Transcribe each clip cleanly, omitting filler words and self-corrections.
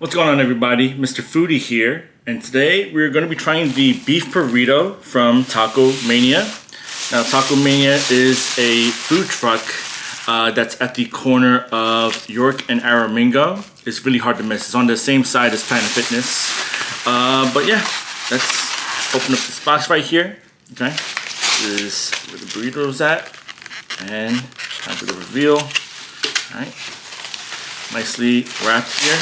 What's going on, everybody? Mr. Foodie here, and today we're going to be trying the beef burrito from Tacomania. Now, Tacomania is a food truck that's at the corner of York and Aramingo. It's really hard to miss. It's on the same side as Planet Fitness. But yeah, let's open up this box right here. Okay, this is where the burrito's at, and time for the reveal. All right, nicely wrapped here.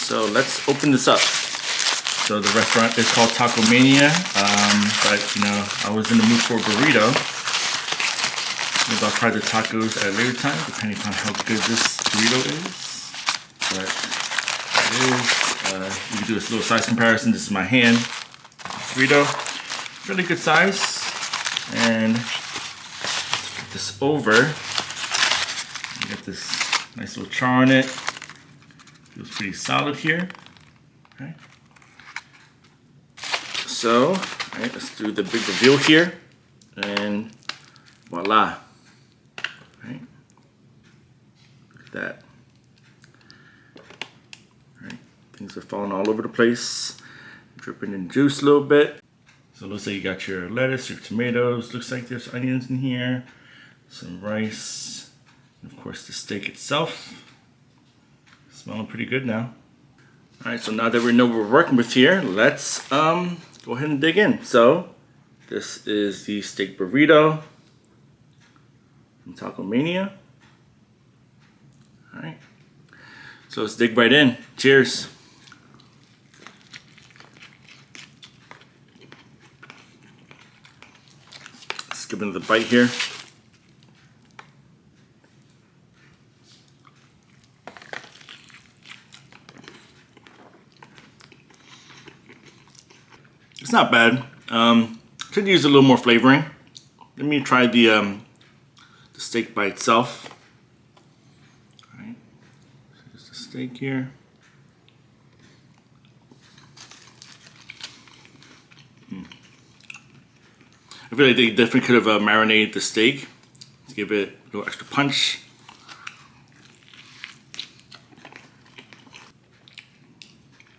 So let's open this up. So the restaurant is called Tacomania, but you know, I was in the mood for a burrito. Maybe I'll try the tacos at a later time, depending on how good this burrito is. But it is, you can do this little size comparison. This is my hand burrito, really good size. And flip this over. You get this nice little char on it. Feels pretty solid here. Okay. So, all right, let's do the big reveal here, and voila. All right. Look at that. All right, things are falling all over the place, dripping in juice a little bit. So it looks like you got your lettuce, your tomatoes. Looks like there's onions in here, some rice, and of course the steak itself. Smelling pretty good now. All right, so now that we know what we're working with here, let's go ahead and dig in. So this is the steak burrito from Tacomania. All right, so let's dig right in. Cheers. Let's give it another bite here. It's not bad. Could use a little more flavoring. Let me try the steak by itself. All right, so just the steak here. I feel like they definitely could have marinated the steak to give it a little extra punch.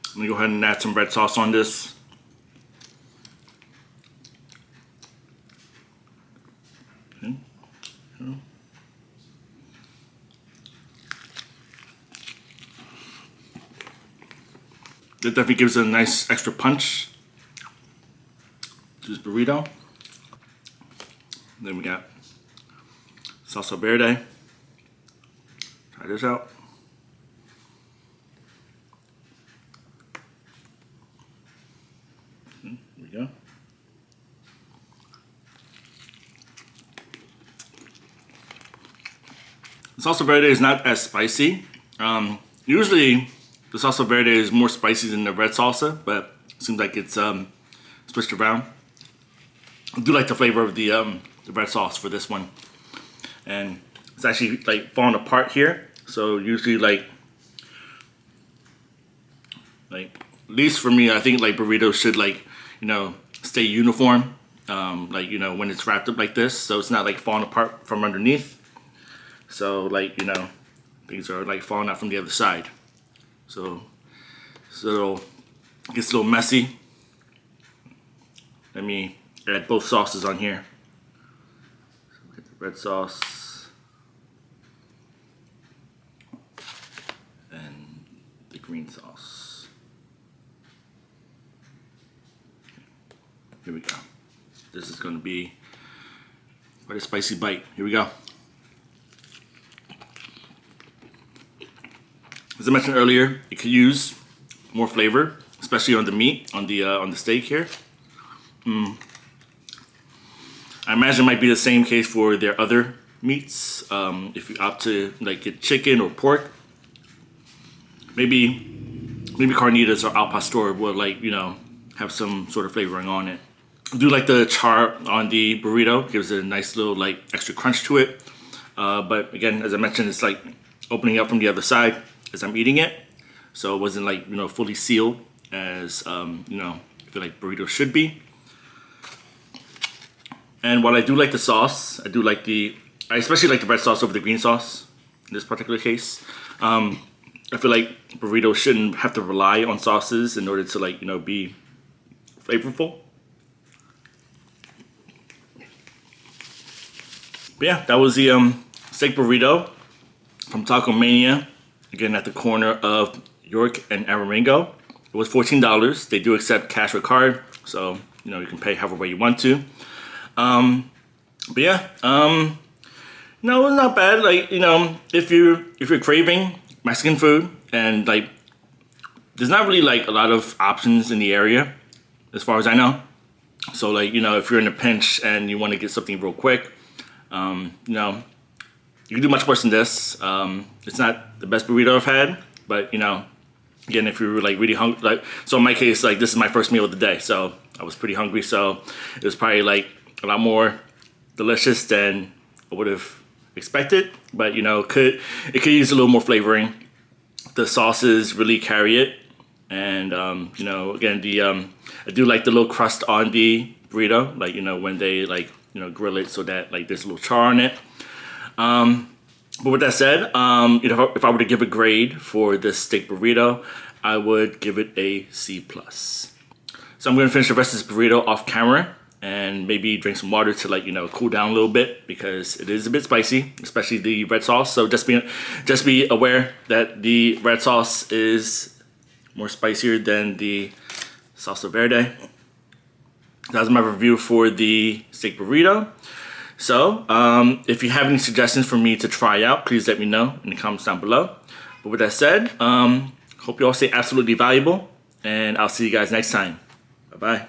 I'm gonna go ahead and add some red sauce on this. That definitely gives it a nice extra punch to this burrito. Then we got salsa verde. Try this out. Here we go. The salsa verde is not as spicy. Usually the salsa verde is more spicy than the red salsa, but it seems like it's switched around. I do like the flavor of the red sauce for this one, and it's actually like falling apart here. So usually like at least for me, I think like burritos should like, you know, stay uniform. Like, you know, when it's wrapped up like this, so it's not like falling apart from underneath. So like, you know, things are like falling out from the other side. So it gets a little messy. Let me add both sauces on here. So we get the red sauce and the green sauce. Here we go. This is going to be quite a spicy bite. Here we go. As I mentioned earlier, it could use more flavor, especially on the meat, on the steak here. I imagine it might be the same case for their other meats. If you opt to like get chicken or pork, maybe carnitas or al pastor will, like, you know, have some sort of flavoring on it. I do like the char on the burrito. Gives it a nice little like extra crunch to it. But again, as I mentioned, it's like opening up from the other side as I'm eating it, so it wasn't like, you know, fully sealed as you know, I feel like burritos should be. And while I do like the sauce, I especially like the red sauce over the green sauce. in this particular case. I feel like burritos shouldn't have to rely on sauces in order to, like, you know, be flavorful. But yeah, that was the steak burrito from Tacomania, again at the corner of York and Aramingo. It was $14. They do accept cash or card, so you know you can pay however way you want to. But yeah, no, it's not bad. Like, you know, if you're craving Mexican food, and like there's not really like a lot of options in the area as far as I know. So like, you know, if you're in a pinch and you want to get something real quick, you know, you can do much worse than this. It's not the best burrito I've had, but you know, again, if you're like really hungry, like, so in my case, like this is my first meal of the day, so I was pretty hungry, so it was probably like a lot more delicious than I would have expected. But you know, it could use a little more flavoring. The sauces really carry it, and you know, again, the I do like the little crust on the burrito, like, you know, when they like, you know, grill it so that like there's a little char on it. But with that said, you know, if I were to give a grade for this steak burrito, I would give it a C+. So I'm gonna finish the rest of this burrito off camera and maybe drink some water to, like, you know, cool down a little bit, because it is a bit spicy, especially the red sauce. So just be aware that the red sauce is more spicier than the salsa verde. That's my review for the steak burrito. So, if you have any suggestions for me to try out, please let me know in the comments down below. But with that said, hope you all stay absolutely valuable, and I'll see you guys next time. Bye-bye.